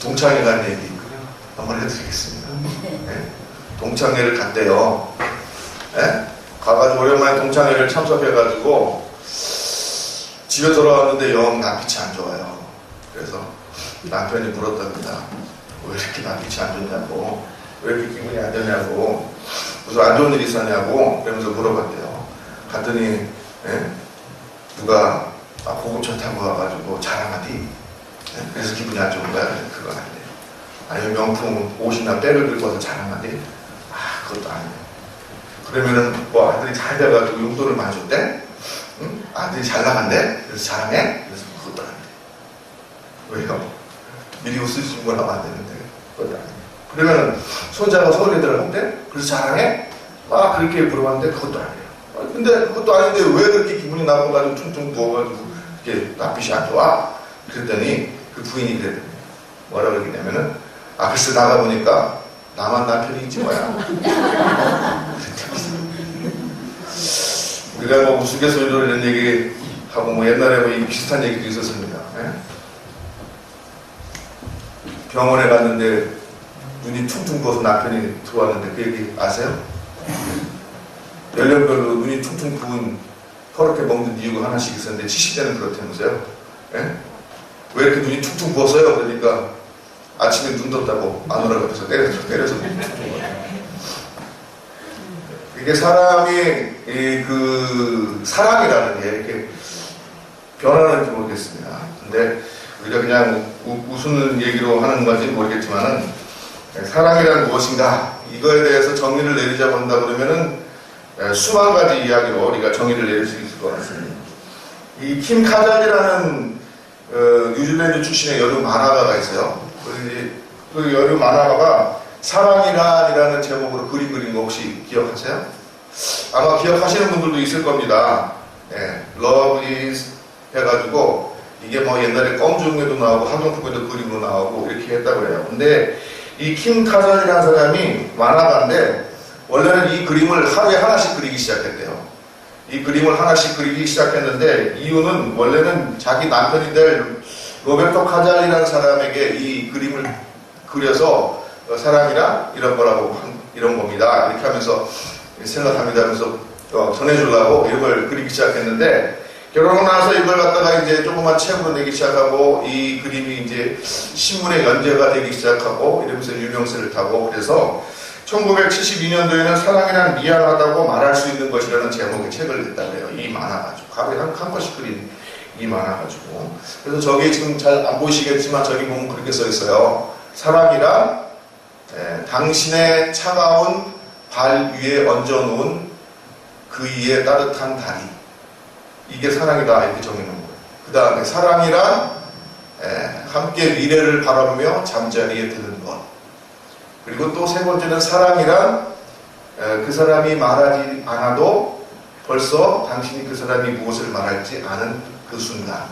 동창회 간 얘기 한번 해드리겠습니다. 네? 동창회를 갔대요. 네? 가가지고 오랜만에 동창회를 참석해가지고 집에 돌아왔는데 영 남편이 안 좋아요. 그래서 남편이 물었답니다. 왜 이렇게 남편이 안 좋냐고, 왜 이렇게 기분이 안 좋냐고, 무슨 안 좋은 일이 있었냐고 그러면서 물어봤대요. 갔더니 누가 고급차 타고 와가지고 자랑하디, 그래서 기분이 안 좋은 거야. 그건 아니에요. 아니면 명품 옷이나 백을 들고 와서 자랑하디, 그것도 아니에요. 그러면은 뭐 아들이 잘 돼가지고 용돈을 많이 줬대? 응? 아들이 잘 나간대? 그래서 자랑해? 그래서 그것도 아니에요. 왜요? 미리 웃을 수 있는 걸 하면 안 되는데 그것도 아니에요. 그러면은 손자가 서울에 들어갔대? 그래서 자랑해? 그렇게 물어봤는데 그것도 아니에요. 근데 그것도 아닌데 왜 그렇게 기분이 나빠가지고 퉁퉁 부어가지고 이렇게 낯빛이 안 좋아? 그랬더니 그 부인이 그랬더니 뭐라 그러냐면은 글쎄 나가보니까 나만 남편이 있지 뭐야. 우리가 뭐 우스갯소리로 이런 얘기 하고 뭐 옛날에 뭐 비슷한 얘기도 있었습니다. 병원에 갔는데 눈이 퉁퉁 부어서 남편이 들어왔는데 그 얘기 아세요? 연령별로 눈이 퉁퉁 부은 퍼렇게 먹는 이유가 하나씩 있었는데 70대는 그렇다면서요. 왜 이렇게 눈이 퉁퉁 부었어요? 그러니까 아침에 눈 떴다고 마누라가 옆에서 때려서 이게 사람이 그 사랑이라는 게 이렇게 변하는지 모르겠습니다. 근데 우리가 그냥 웃는 얘기로 하는 건지 모르겠지만은 사랑이란 무엇인가 이거에 대해서 정의를 내리자고 한다 그러면은 수만 가지 이야기로 우리가 정의를 내릴 수 있을 것 같습니다. 이 킴 카잔이라는 뉴질랜드 출신의 여류 만화가가 있어요. 그 여류 만화가가 사랑이란이라는 제목으로 그림 그린 거 혹시 기억하세요? 아마 기억하시는 분들도 있을 겁니다. Love is 해가지고 이게 뭐 옛날에 껌중에도 나오고 학용품에도 그림으로 나오고 이렇게 했다고 해요. 근데 이 킴 카잔이라는 사람이 만화가인데 원래는 이 그림을 하루에 하나씩 그리기 시작했대요. 이 그림을 하나씩 그리기 시작했는데 이유는 원래는 자기 남편이 될 로베르토 카잔이라는 사람에게 이 그림을 그려서 사랑이란 이런 거라고 이런 겁니다. 이렇게 하면서 생각합니다 하면서 전해주려고 이런 걸 그리기 시작했는데 결혼하고 나서 이걸 갖다가 이제 조그만 책으로 내기 시작하고 이 그림이 이제 신문에 연재가 되기 시작하고 이러면서 유명세를 타고 그래서 1972년도에는 사랑이란 미안하다고 말할 수 있는 것이라는 제목의 책을 냈다고 해요. 이 만화 가지고 하루에 한 권씩 그린 이 만화 가지고. 그래서 저기 지금 잘 안 보이시겠지만 저기 보면 그렇게 써 있어요. 사랑이란 당신의 차가운 발 위에 얹어놓은 그 위에 따뜻한 다리. 이게 사랑이다 이렇게 정해놓은 거예요. 그 다음에 사랑이란 함께 미래를 바라보며 잠자리에 드는 것. 그리고 또 세 번째는 사랑이란 그 사람이 말하지 않아도 벌써 당신이 그 사람이 무엇을 말할지 아는 그 순간.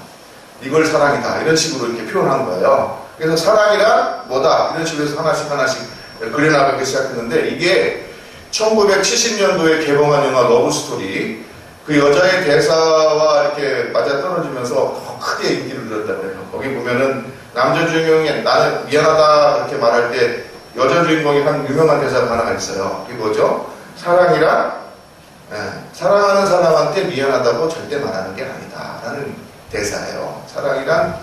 이걸 사랑이다 이런 식으로 이렇게 표현한 거예요. 그래서 사랑이란 뭐다 이런 식으로 해서 하나씩 그려나가기 시작했는데 이게 1970년도에 개봉한 영화 러브스토리 그 여자의 대사와 이렇게 맞아떨어지면서 더 크게 인기를 얻었다고 해요. 거기 보면은 남자 주인공이 나는 미안하다 이렇게 말할 때 여자 주인공이 한 유명한 대사가 하나가 있어요. 그게 뭐죠? 사랑이란 사랑하는 사람한테 미안하다고 절대 말하는 게 아니다 라는 대사예요. 사랑이란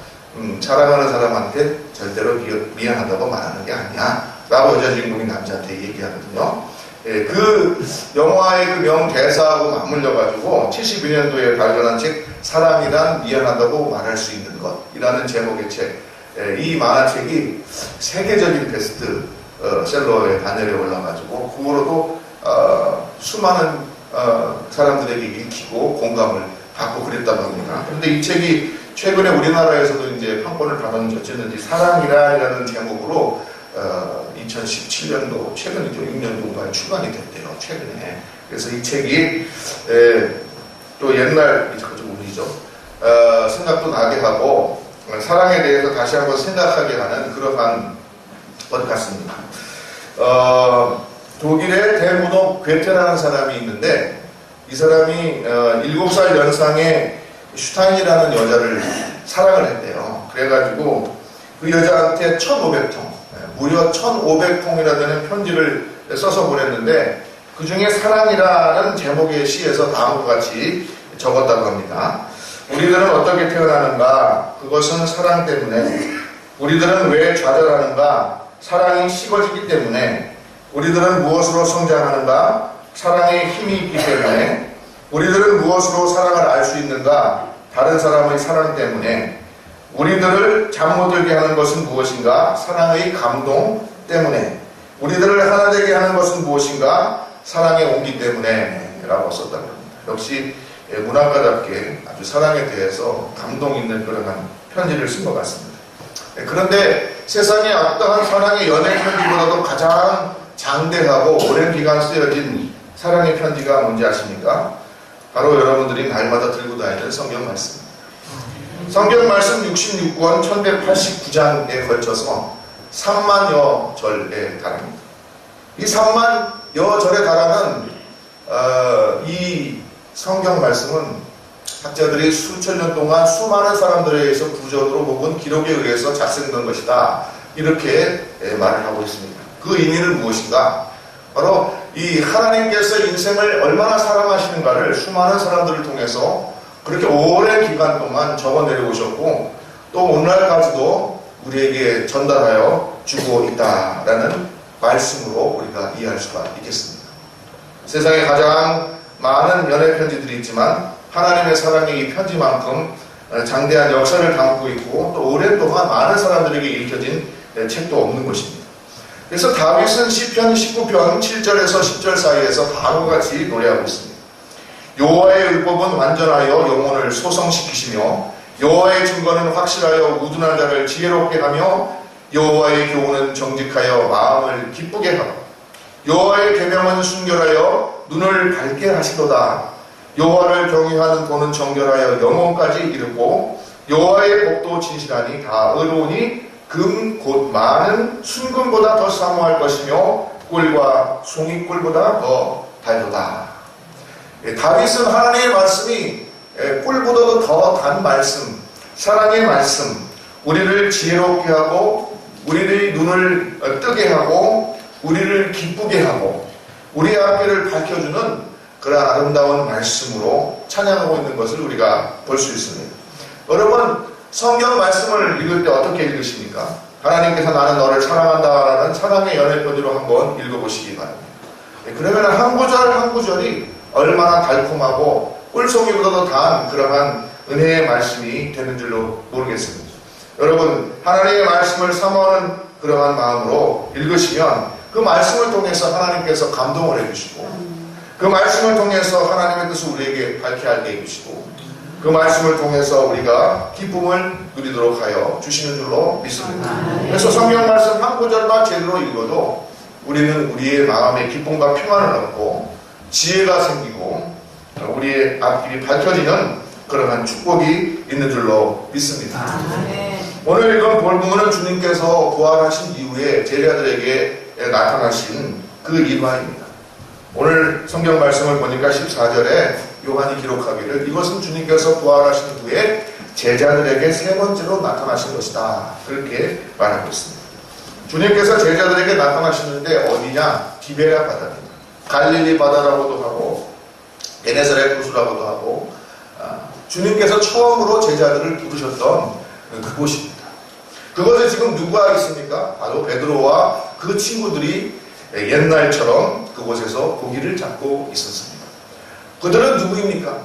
사랑하는 사람한테 절대로 미안하다고 말하는 게 아니야 라고 여자 주인공이 남자한테 얘기하거든요. 그 영화의 그 명대사하고 맞물려 가지고 72년도에 발간한 책 사랑이란 미안하다고 말할 수 있는 것 이라는 제목의 책. 이 만화책이 세계적인 베스트셀러의 반열에 올라가지고 그거로도 수많은 사람들에게 읽히고 공감을 받고 그랬다고 합니다. 그런데 이 책이 최근에 우리나라에서도 이제 판권을 받았는지 어쨌는지 사랑이란이라는 제목으로 2017년도 최근이죠. 6년도인가에 출간이 됐대요. 최근에. 그래서 이 책이 또 옛날 좀 우리죠. 생각도 나게 하고 사랑에 대해서 다시 한번 생각하게 하는 그러한 것 같습니다. 독일의 대문호 괴테라는 사람이 있는데 이 사람이 7살 연상의 슈타인이라는 여자를 사랑을 했대요. 그래가지고 그 여자한테 1,500통, 무려 1,500통이나 되는 편지를 써서 보냈는데 그 중에 사랑이라는 제목의 시에서 다음과 같이 적었다고 합니다. 우리들은 어떻게 태어나는가? 그것은 사랑 때문에. 우리들은 왜 좌절하는가? 사랑이 식어지기 때문에. 우리들은 무엇으로 성장하는가? 사랑의 힘이 있기 때문에. 우리들은 무엇으로 사랑을 알 수 있는가? 다른 사람의 사랑 때문에. 우리들을 잠 못 들게 하는 것은 무엇인가? 사랑의 감동 때문에. 우리들을 하나 되게 하는 것은 무엇인가? 사랑의 온기 때문에 라고 썼다고 합니다. 역시 문학가답게 아주 사랑에 대해서 감동 있는 그런 편지를 쓴 것 같습니다. 그런데 세상에 어떠한 사랑의 연애 편지보다도 가장 장대하고 오랜 기간 쓰여진 사랑의 편지가 뭔지 아십니까? 바로 여러분들이 날마다 들고 다니는 성경 말씀입니다. 성경 말씀 66권 1189장에 걸쳐서 3만여 절에 달합니다. 이 3만여 절에 달하는 이 성경 말씀은 학자들이 수천 년 동안 수많은 사람들에 의해서 구전으로 혹은 기록에 의해서 작성된 것이다. 이렇게 말을 하고 있습니다. 그 의미는 무엇인가? 바로 이 하나님께서 인생을 얼마나 사랑하시는가를 수많은 사람들을 통해서 그렇게 오랜 기간 동안 적어 내려오셨고 또 오늘날까지도 우리에게 전달하여 주고 있다라는 말씀으로 우리가 이해할 수가 있겠습니다. 세상에 가장 많은 연애 편지들이 있지만 하나님의 사랑이 이 편지만큼 장대한 역사를 담고 있고 또 오랫동안 많은 사람들에게 읽혀진 책도 없는 것입니다. 그래서 다윗은 시편 19편 7절에서 10절 사이에서 다음과 같이 노래하고 있습니다. 여호와의 율법은 완전하여 영혼을 소성시키시며 여호와의 증거는 확실하여 우둔한 자를 지혜롭게 하며 여호와의 교훈은 정직하여 마음을 기쁘게 하고 여호와의 계명은 순결하여 눈을 밝게 하시도다. 여호와를 경외하는 도는 정결하여 영혼까지 이르고 여호와의 법도 진실하니 다 의로우니 금 곧 많은 순금보다 더 사모할 것이며 꿀과 송이꿀보다 더 달도다. 다윗은 하나님의 말씀이 꿀보다도 더 단 말씀, 사랑의 말씀, 우리를 지혜롭게 하고 우리의 눈을 뜨게 하고 우리를 기쁘게 하고 우리의 앞길을 밝혀주는 그런 아름다운 말씀으로 찬양하고 있는 것을 우리가 볼 수 있습니다. 여러분, 성경 말씀을 읽을 때 어떻게 읽으십니까? 하나님께서 나는 너를 사랑한다라는 사랑의 연애 편지로 한번 읽어보시기 바랍니다. 그러면 한 구절 한 구절이 얼마나 달콤하고 꿀송이보다도 단 그러한 은혜의 말씀이 되는 줄로 모르겠습니다. 여러분, 하나님의 말씀을 사모하는 그러한 마음으로 읽으시면 그 말씀을 통해서 하나님께서 감동을 해주시고 그 말씀을 통해서 하나님의 뜻을 우리에게 밝게 알게 해주시고 그 말씀을 통해서 우리가 기쁨을 누리도록 하여 주시는 줄로 믿습니다. 그래서 성경 말씀 한 구절만 제대로 읽어도 우리는 우리의 마음에 기쁨과 평안을 얻고 지혜가 생기고 우리의 앞길이 밝혀지는 그러한 축복이 있는 줄로 믿습니다. 오늘 읽은 본문은 주님께서 부활하신 이후에 제자들에게 나타나신 그 일화입니다. 오늘 성경 말씀을 보니까 14절에 요한이 기록하기를 이것은 주님께서 부활하신 후에 제자들에게 세 번째로 나타나신 것이다. 그렇게 말하고 있습니다. 주님께서 제자들에게 나타나시는데 어디냐? 디베랴 바다입니다. 갈릴리 바다라고도 하고 게네사렛 호수라고도 하고 주님께서 처음으로 제자들을 부르셨던 그곳입니다. 그곳에 지금 누가 있습니까? 바로 베드로와 그 친구들이 옛날처럼 그곳에서 고기를 잡고 있었습니다. 그들은 누구입니까?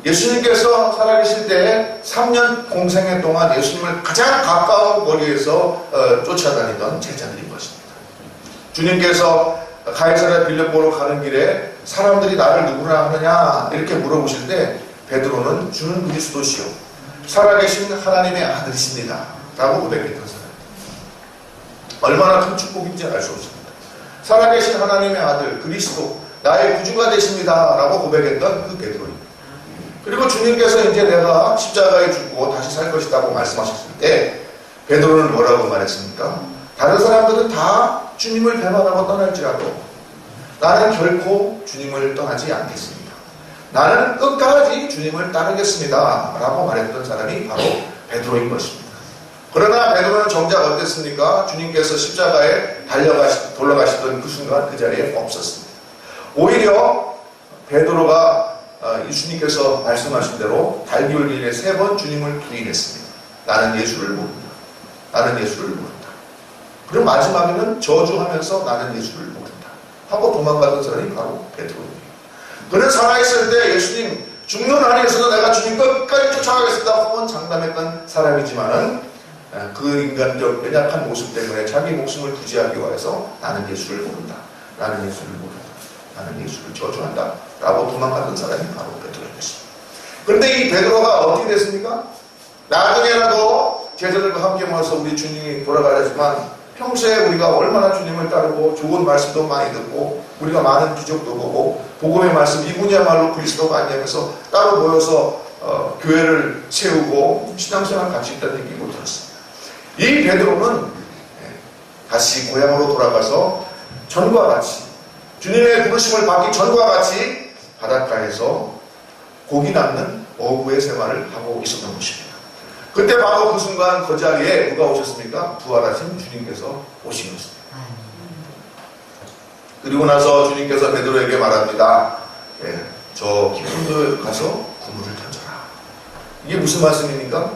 예수님께서 살아계실 때 3년 공생애 동안 예수님을 가장 가까운 거리에서 쫓아다니던 제자들인 것입니다. 주님께서 가이사랴 빌립보로 가는 길에 사람들이 나를 누구라 하느냐 이렇게 물어보실 때 베드로는 주는 그리스도시요 살아계신 하나님의 아들이십니다 라고 고백했던 사람. 얼마나 큰 축복인지 알 수 없습니다. 살아계신 하나님의 아들 그리스도 나의 구주가 되십니다 라고 고백했던 그 베드로입니다. 그리고 주님께서 이제 내가 십자가에 죽고 다시 살 것이라고 말씀하셨을 때 베드로는 뭐라고 말했습니까? 다른 사람들은 다 주님을 배반하고 떠날지라도 나는 결코 주님을 떠나지 않겠습니다. 나는 끝까지 주님을 따르겠습니다 라고 말했던 사람이 바로 베드로인 것입니다. 그러나 베드로는 정작 어땠습니까? 주님께서 십자가에 돌아가시던 그 순간 그 자리에 없었습니다. 오히려 베드로가 주님께서 말씀하신 대로 달기울기에 3번 주님을 부인했습니다. 나는 예수를 모른다. 나는 예수를 모른다. 그리고 마지막에는 저주하면서 나는 예수를 모른다 하고 도망가던 사람이 바로 베드로입니다. 그는 살아있을 때 예수님 죽는 한에서도 내가 주님 끝까지 쫓아가겠습니다 하고 장담했던 사람이지만은 그 인간적 연약한 모습 때문에 자기 목숨을 부지하기 위해서 나는 예수를 모른다. 나는 예수를 모른다. 나는 예수를 저주한다 라고 도망가던 사람이 바로 베드로였습니다. 그런데 이 베드로가 어떻게 됐습니까? 나중에라도 제자들과 함께 모여서 우리 주님이 돌아가야지만 평소에 우리가 얼마나 주님을 따르고 좋은 말씀도 많이 듣고 우리가 많은 기적도 보고 복음의 말씀 이분이야말로 그리스도가 아니냐면서 따로 모여서 교회를 세우고 신앙생활 같이 있다는 얘기를 들었습니다. 이 베드로는 다시 고향으로 돌아가서 전과 같이 주님의 부르심을 받기 전과 같이 바닷가에서 고기 낚는 어부의 생활을 하고 있었던 것입니다. 그때 바로 그 순간 그 자리에 누가 오셨습니까? 부활하신 주님께서 오신 것입니다. 그리고 나서 주님께서 베드로에게 말합니다. 저 깊은 데에 가서 그물을 던져라. 이게 무슨 말씀입니까?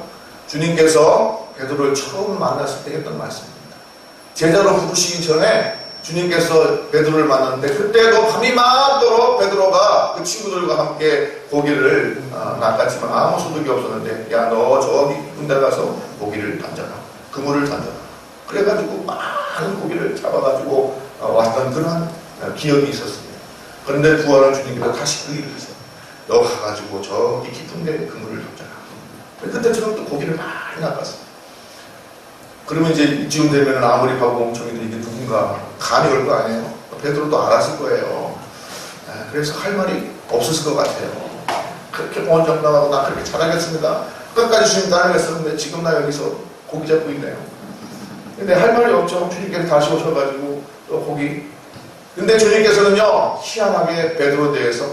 주님께서 베드로를 처음 만났을 때 했던 말씀입니다. 제자로 부르시기 전에 주님께서 베드로를 만났는데 그때도 밤이 많도록 베드로가 그 친구들과 함께 고기를 낚았지만 아무 소득이 없었는데 야 너 저기 깊은 데 가서 고기를 던져라. 그물을 던져라. 그래가지고 많은 고기를 잡아가지고 왔던 그런 기억이 있었습니다. 그런데 부활한 주님께서 다시 그 일을 하세요. 너 가가지고 저기 깊은 데 그물을 던져라. 그때처럼 또 고기를 많이 낚았어요. 그러면 이제 이쯤 되면 아무리 박봉청이도 이게 누군가 감이 올 거 아니에요. 베드로도 알았을 거예요. 그래서 할 말이 없었을 것 같아요. 그렇게 보원정당하고 나 그렇게 잘하겠습니다. 끝까지 주님 따르겠었는데 지금 나 여기서 고기 잡고 있네요. 근데 할 말이 없죠. 주님께서 다시 오셔가지고 또 고기. 근데 주님께서는요 희한하게 베드로에 대해서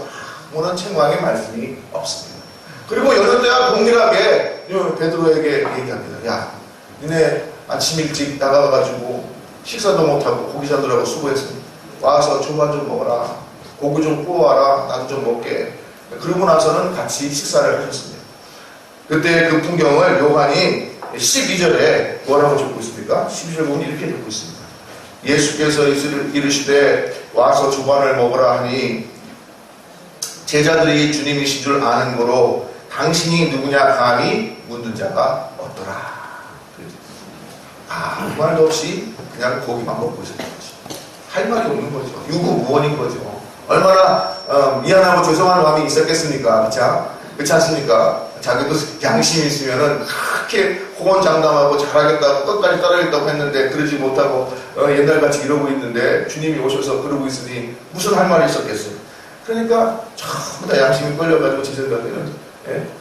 아무런 책망의 말씀이 없습니다. 그리고 여느 때와 동일하게 베드로에게 얘기합니다. 야 니네 아침 일찍 나가가지고 식사도 못하고 고기 잡느라고 수고했으니 와서 조만 좀 먹어라. 고기 좀 구워와라. 나도 좀 먹게. 그러고 나서는 같이 식사를 하셨습니다. 그때 그 풍경을 요한이 12절에 뭐라고 적고 있습니까? 12절 보면 이렇게 적고 있습니다. 예수께서 이르시되 와서 조반을 먹으라 하니 제자들이 주님이신 줄 아는 거로 당신이 누구냐 감히 묻는 자가 없더라. 아무 말도 없이 그냥 고기만 먹고 있었던 거죠. 할 말이 없는 거죠. 유구무원인 거죠. 얼마나 미안하고 죄송한 마음이 있었겠습니까? 그렇지 않습니까? 자기도 양심이 있으면은 그렇게 호언장담하고 잘하겠다고 끝까지 따르겠다고 했는데 그러지 못하고 옛날같이 이러고 있는데 주님이 오셔서 그러고 있으니 무슨 할 말이 있었겠어요. 그러니까 전부 다 양심이 끌려가지고 제 생각에는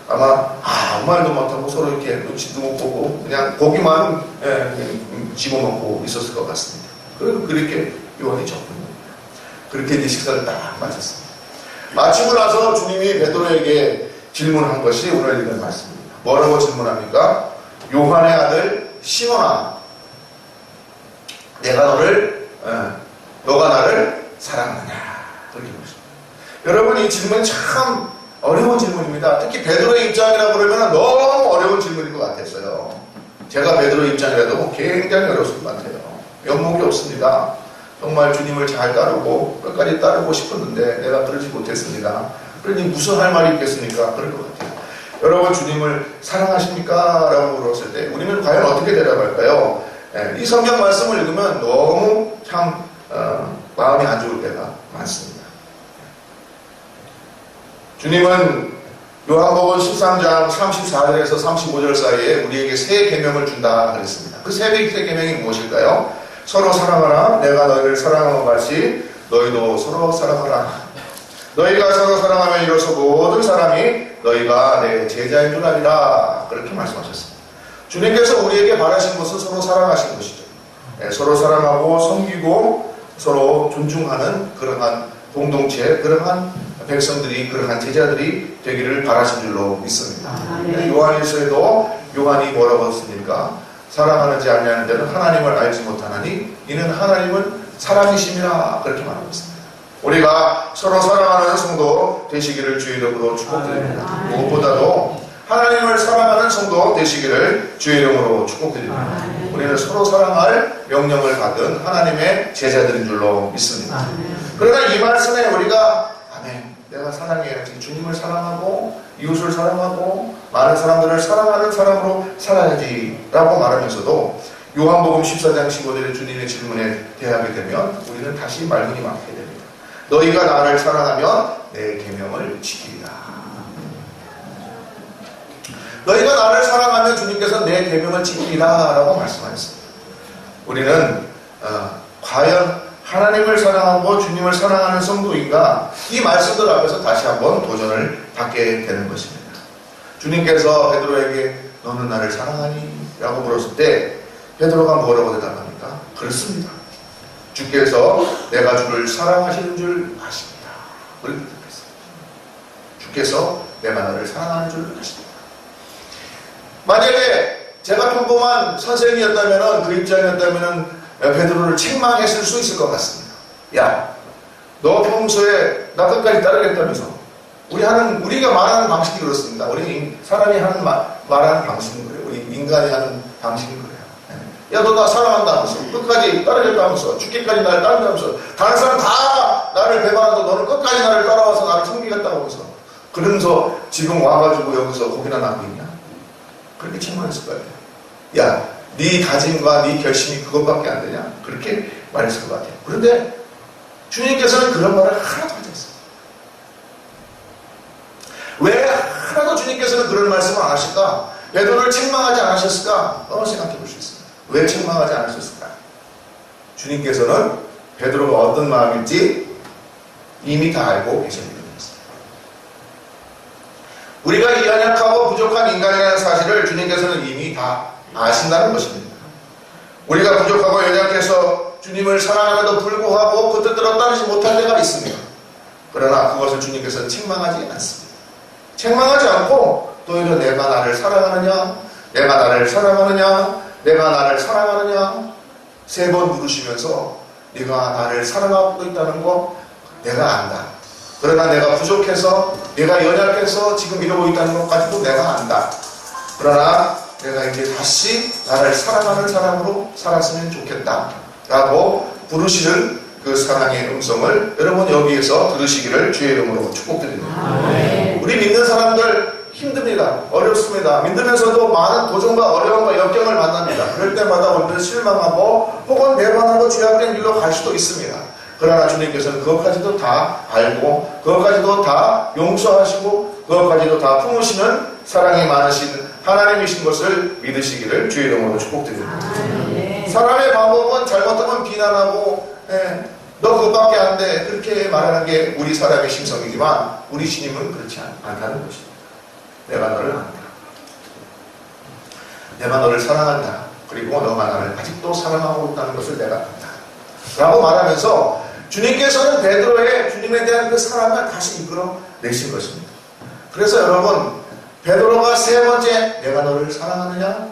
아마 아무 말도 못하고 서로 이렇게 눈치도 못 보고 그냥 고기만 집어먹고 있었을 것 같습니다. 그리고 그렇게 요한이 적군요. 그렇게 이제 식사를 딱 마쳤습니다. 마치고 나서 주님이 베드로에게 질문한 것이 오늘 읽은 말씀입니다. 뭐라고 질문합니까? 요한의 아들 시몬아, 너가 나를 사랑하느냐? 그렇게 말씀입니다. 여러분 이 질문이 참 어려운 질문입니다. 특히 베드로의 입장이라 그러면 너무 어려운 질문인 것 같았어요. 제가 베드로의 입장이라도 굉장히 어려웠을 것 같아요. 면목이 없습니다. 정말 주님을 잘 따르고 끝까지 따르고 싶었는데 내가 그러지 못했습니다. 그러니 무슨 할 말이 있겠습니까? 그럴 것 같아요. 여러분 주님을 사랑하십니까? 라고 물었을 때 우리는 과연 어떻게 대답할까요? 이 성경 말씀을 읽으면 너무 참 마음이 안 좋을 때가 많습니다. 주님은 요한복음 13장 34절에서 35절 사이에 우리에게 세 계명을 준다 그랬습니다. 그 세 계명이 무엇일까요? 서로 사랑하라. 내가 너희를 사랑한 것 같이 너희도 서로 사랑하라. 너희가 서로 사랑하면 이로써 모든 사람이 너희가 내 제자인 줄 아니라. 그렇게 말씀하셨습니다. 주님께서 우리에게 바라신 것은 서로 사랑하신 것이죠. 서로 사랑하고 섬기고 서로 존중하는 그러한 공동체, 그러한 백성들이, 그러한 제자들이 되기를 바라신 줄로 믿습니다. 요한일서에도 요한이 뭐라고 했습니까? 사랑하는지 아니하는 데는 하나님을 알지 못하나니 이는 하나님은 사랑이심이라 그렇게 말하고 있습니다. 우리가 서로 사랑하는 성도 되시기를 주의 이름으로 축복드립니다. 무엇보다도 하나님을 사랑하는 성도 되시기를 주의 이름으로 축복드립니다. 우리는 서로 사랑할 명령을 받은 하나님의 제자들인 줄로 믿습니다. 그러나 이 말씀에 우리가 아멘, 내가 사랑해야지, 주님을 사랑하고 이웃을 사랑하고 많은 사람들을 사랑하는 사람으로 살아야지 라고 말하면서도 요한복음 14장 15절의 주님의 질문에 대하게 되면 우리는 다시 말문이 막히게 됩니다. 너희가 나를 사랑하면 내 계명을 지키리라. 너희가 나를 사랑하면 주님께서 내 계명을 지키리라 라고 말씀하셨습니다. 우리는 과연 하나님을 사랑하고 주님을 사랑하는 성도인가, 이 말씀들 앞에서 다시 한번 도전을 받게 되는 것입니다. 주님께서 베드로에게 너는 나를 사랑하니? 라고 물었을 때 베드로가 뭐라고 대답합니까? 그렇습니다. 주께서 내가 주를 사랑하시는 줄 아십니다. 그렇게 대답했습니다. 주께서 내가 나를 사랑하는 줄 아십니다. 만약에 제가 평범한 선생이었다면, 그 입장이었다면 베드로를 책망했을 수 있을 것 같습니다. 야, 너 평소에 나 끝까지 따르겠다면서. 우리가 말하는 방식이 그렇습니다. 우리 사람이 하는 말하는 방식은 그래요. 우리 인간이 하는 방식은 그래요. 야, 너 나 사랑한다면서, 끝까지 따르겠다면서, 죽기까지 나를 따른다면서, 다른 사람 다 나를 배반하고 너는 끝까지 나를 따라와서 나를 섬기겠다고 하면서, 그러면서 지금 와가지고 여기서 고기나 남고 있냐? 그렇게 책망했을 것 같아요. 야, 네 다짐과 네 결심이 그것밖에 안 되냐? 그렇게 말했을 것 같아요. 그런데 주님께서는 그런 말을 하나도 하지 않습니다. 왜 하나도 주님께서는 그런 말씀을 안 하실까? 베드로를 책망하지 않으셨을까? 생각해 볼 수 있습니다. 왜 책망하지 않으셨을까? 주님께서는 베드로가 어떤 마음일지 이미 다 알고 계십니다. 우리가 이 연약하고 부족한 인간이라는 사실을 주님께서는 이미 다 아신다는 것입니다. 우리가 부족하고 연약해서 주님을 사랑함에도 불구하고 그 뜻대로 따르지 못할 때가 있습니다. 그러나 그것을 주님께서는 책망하지 않습니다. 책망하지 않고 오히려 내가 나를 사랑하느냐, 내가 나를 사랑하느냐, 내가 나를 사랑하느냐 3번 물으시면서 네가 나를 사랑하고 있다는 거 내가 안다. 그러나 내가 부족해서, 내가 연약해서 지금 이러고 있다는 것까지도 내가 안다. 그러나 내가 이제 다시 나를 사랑하는 사람으로 살았으면 좋겠다 라고 부르시는 그 사랑의 음성을 여러분 여기에서 들으시기를 주의 이름으로 축복드립니다. 우리 믿는 사람들 힘듭니다. 어렵습니다. 믿으면서도 많은 도전과 어려움과 역경을 만납니다. 그럴 때마다 우리는 실망하고 혹은 배반하고 죄악된 길로 갈 수도 있습니다. 그러나 주님께서는 그것까지도 다 알고 그것까지도 다 용서하시고 그것까지도 다 품으시는 사랑이 많으신 하나님이신 것을 믿으시기를 주의 이름으로 축복드립니다. 사람의 방법은 잘못하면 비난하고 너 그것밖에 안 돼 그렇게 말하는 게 우리 사람의 심성이지만 우리 주님은 그렇지 않다는 것입니다. 내가 너를 안다. 내가 너를 사랑한다. 그리고 너가 나를 아직도 사랑하고 있다는 것을 내가 안다 라고 말하면서 주님께서는 베드로의 주님에 대한 그 사랑을 다시 이끌어내신 것입니다. 그래서 여러분 베드로가 3번째 내가 너를 사랑하느냐?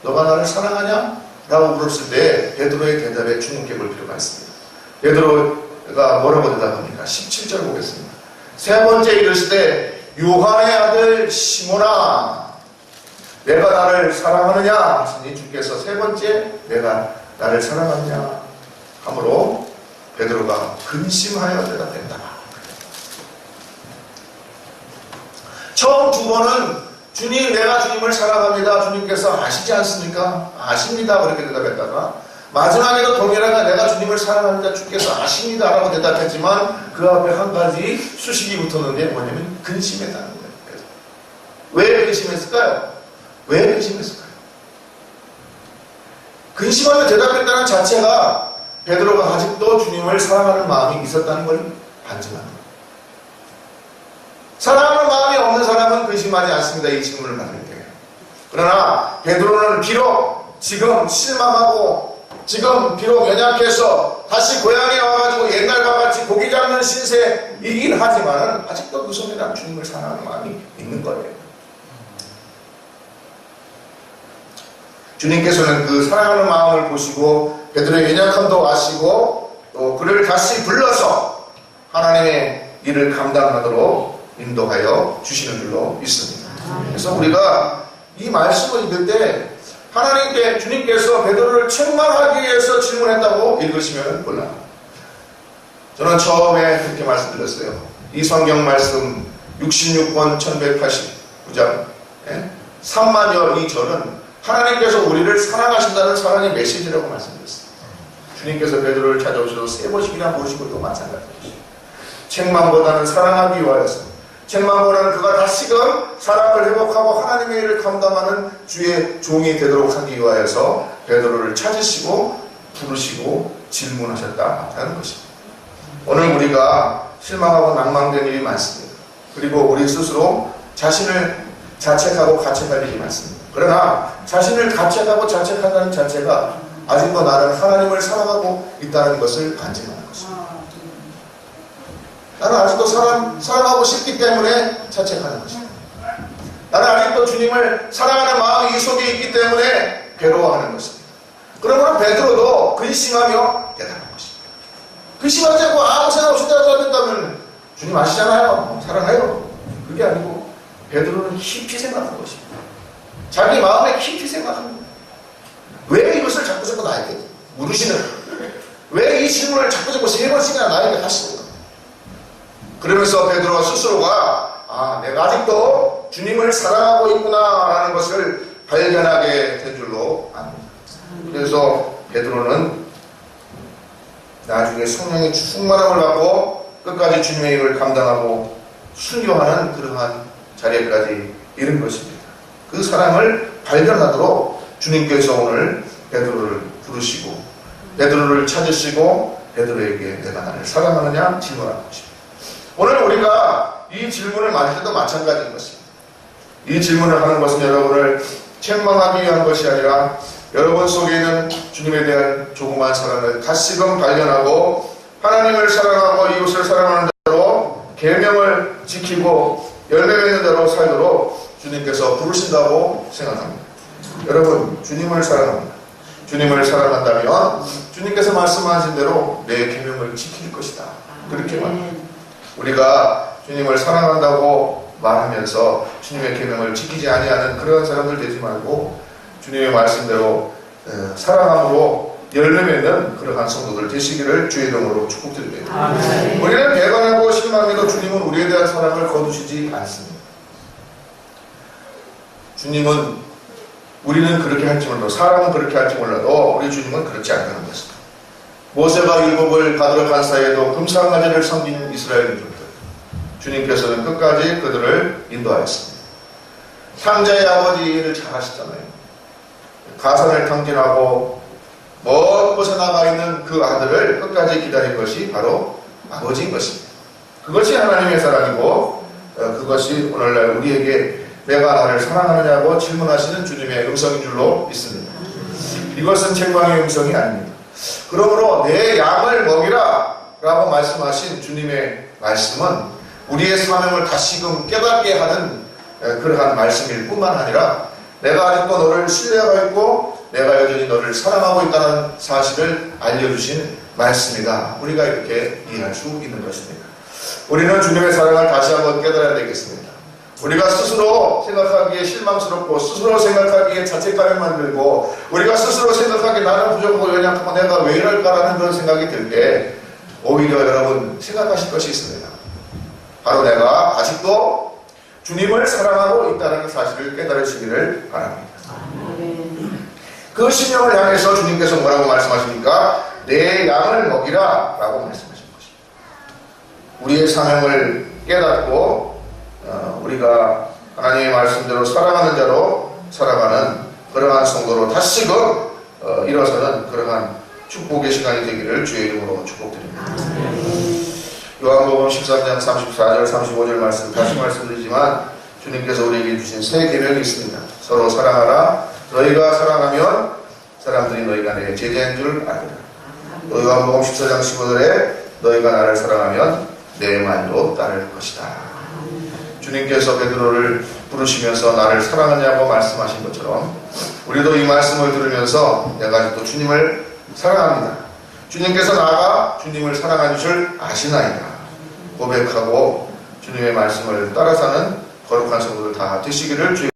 너가 나를 사랑하냐? 라고 물었을 때 베드로의 대답에 주목해 볼 필요가 있습니다. 베드로가 뭐라고 대답합니까? 17절 보겠습니다. 3번째 이르실 때 요한의 아들 시몬아 내가 나를 사랑하느냐? 하시니 주께서 3번째 내가 나를 사랑하느냐? 하므로 베드로가 근심하여 대답했다. 처음 2번은 주님 내가 주님을 사랑합니다. 주님께서 아시지 않습니까? 아십니다. 그렇게 대답했다가 마지막에도 동일하게 내가 주님을 사랑합니다. 주께서 아십니다. 라고 대답했지만 그 앞에 한 가지 수식이 붙었는데 뭐냐면 근심했다는 거예요. 왜 근심했을까요? 왜 근심했을까요? 근심하며 대답했다는 자체가 베드로가 아직도 주님을 사랑하는 마음이 있었다는 걸 반증합니다. 사랑하는 마음이 없는 사람은 근심하지 않습니다. 이 질문을 받을 때. 그러나 베드로는 비록 지금 실망하고 지금 비록 연약해서 다시 고향에 와가지고 옛날과 같이 고기 잡는 신세이긴 하지만 아직도 그 속에는 주님을 사랑하는 마음이 있는 거예요. 주님께서는 그 사랑하는 마음을 보시고 베드로의 연약함도 아시고 또 그를 다시 불러서 하나님의 일을 감당하도록 인도하여 주시는 줄로 믿습니다. 그래서 우리가 이 말씀을 읽을 때 하나님께 주님께서 베드로를 책망하기 위해서 질문했다고 읽으시면 곤란합니다. 저는 처음에 그렇게 말씀드렸어요. 이 성경 말씀 66권 1189장 3만여 이 절은 하나님께서 우리를 사랑하신다는 사랑의 메시지라고 말씀드렸습니다. 주님께서 베드로를 찾아오셔서 3번씩이나 모시고 또 마찬가지입니다. 책망보다는 사랑하기 위하여서, 책망보다는 그가 다시금 사랑을 회복하고 하나님의 일을 감당하는 주의 종이 되도록 하기 위하여서 베드로를 찾으시고 부르시고 질문하셨다는 것입니다. 오늘 우리가 실망하고 낭망된 일이 많습니다. 그리고 우리 스스로 자신을 자책하고 가책할 일이 많습니다. 그러나 자신을 가책하고 자책한다는 자체가 아직도 나는 하나님을 사랑하고 있다는 것을 반증하는 것입니다. 나는 아직도 사랑하고 싶기 때문에 자책하는 것입니다. 나는 아직도 주님을 사랑하는 마음이 이 속에 있기 때문에 괴로워하는 것입니다. 그러므로 베드로도 근심하며 깨달은 것입니다. 근심하지 않고 아무 생각 없이 따라다닌다면 주님 아시잖아요. 사랑해요. 그게 아니고 베드로는 깊이 생각한 것입니다. 자기 마음에 깊이 생각합니다. 왜 이것을 자꾸 나에게 물으시는, 왜 이 질문을 자꾸 3번씩이나 나에게 하시는 가 그러면서 베드로 스스로가 내가 아직도 주님을 사랑하고 있구나 라는 것을 발견하게 된 줄로 압니다. 그래서 베드로는 나중에 성령의 충만함을 받고 끝까지 주님의 일을 감당하고 순교하는 그러한 자리까지 이른 것입니다. 그 사랑을 발견하도록 주님께서 오늘 베드로를 부르시고 베드로를 찾으시고 베드로에게 내가 나를 사랑하느냐 질문하는 것입니다. 오늘 우리가 이 질문을 맞을 때도 마찬가지인 것입니다. 이 질문을 하는 것은 여러분을 책망하기 위한 것이 아니라 여러분 속에 있는 주님에 대한 조그만 사랑을 다시금 발견하고 하나님을 사랑하고 이웃을 사랑하는 자로 계명을 지키고 열매 맺는 자로 살도록 주님께서 부르신다고 생각합니다. 여러분, 주님을 사랑합니다. 주님을 사랑한다면 주님께서 말씀하신 대로 내 계명을 지킬 것이다. 그렇게 말합니다. 우리가 주님을 사랑한다고 말하면서 주님의 계명을 지키지 아니하는 그런 사람들 되지 말고 주님의 말씀대로 사랑함으로 열매 맺는 그러한 성도들 되시기를 주의 이름으로 축복드립니다. 우리는 배반하고 실망해도 주님은 우리에 대한 사랑을 거두시지 않습니다. 주님은 우리는 그렇게 할지 몰라도 사람은 그렇게 할지 몰라도 우리 주님은 그렇지 않다는 것입니다. 모세가 율법을 받으러 간 사이에도 금상가지를 섬기는 이스라엘 민족들 주님께서는 끝까지 그들을 인도하였습니다. 탕자의 아버지를 잘 아시잖아요. 가산을 탕진하고 먼 곳에 나가 있는 그 아들을 끝까지 기다린 것이 바로 아버지인 것입니다. 그것이 하나님의 사랑이고 그것이 오늘날 우리에게 내가 나를 사랑하느냐고 질문하시는 주님의 음성인 줄로 믿습니다. 이것은 책망의 음성이 아닙니다. 그러므로 내 양을 먹이라 라고 말씀하신 주님의 말씀은 우리의 사명을 다시금 깨닫게 하는 그러한 말씀일 뿐만 아니라 내가 아직도 너를 신뢰하고 있고 내가 여전히 너를 사랑하고 있다는 사실을 알려주신 말씀이다. 우리가 이렇게 이해할 수 있는 것입니다. 우리는 주님의 사랑을 다시 한번 깨달아야 되겠습니다. 우리가 스스로 생각하기에 실망스럽고 스스로 생각하기에 자책감을 만들고 우리가 스스로 생각하기에 나는 부족하고 연약하고 내가 왜 이럴까라는 그런 생각이 들 때 오히려 여러분 생각하실 것이 있습니다. 바로 내가 아직도 주님을 사랑하고 있다는 사실을 깨달으시기를 바랍니다. 그 심령을 향해서 주님께서 뭐라고 말씀하십니까? 내 양을 먹이라 라고 말씀하신 것입니다. 우리의 사명을 깨닫고 우리가 하나님의 말씀대로 사랑하는 자로 살아가는 그러한 성도로 다시금 일어서는 그러한 축복의 시간이 되기를 주의 이름으로 축복드립니다. 요한복음 13장 34절 35절 말씀 다시 말씀드리지만 주님께서 우리에게 주신 새 계명이 있습니다. 서로 사랑하라. 너희가 사랑하면 사람들이 너희가 내 제자인 줄 알리라. 또 요한복음 14장 15절에 너희가 나를 사랑하면 내 말도 따를 것이다. 주님께서 베드로를 부르시면서 나를 사랑하냐고 말씀하신 것처럼 우리도 이 말씀을 들으면서 내가 아직도 주님을 사랑합니다. 주님께서 나가 주님을 사랑하는 줄 아시나이다 고백하고 주님의 말씀을 따라 사는 거룩한 성도들 다 되시기를 주의